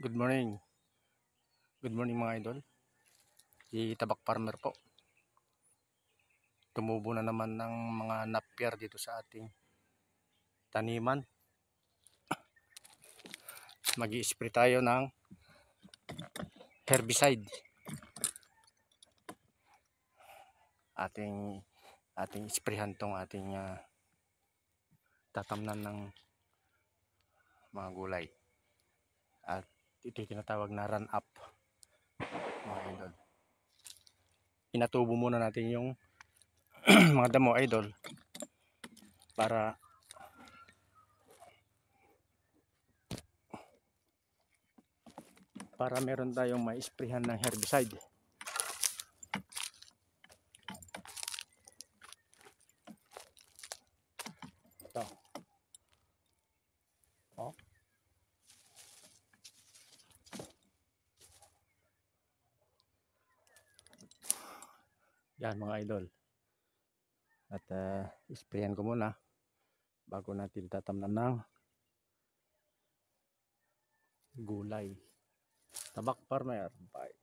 Good morning. Good morning mga idol. Si Tabak Farmer po. Tumubo na naman ng mga napier dito sa ating taniman. Mag-i-spray tayo ng herbicide. Ating sprayhan tong ating tatamnan ng mga gulay. At ito yung tinatawag na run up mga idol. Pinatubo muna natin yung mga damo idol para meron tayong ma-sprayhan ng herbicide. Ito. Oh. Yan mga idol. At isprayan ko muna bago natin tatamnan ng gulay. Tabak Farmer. Bye.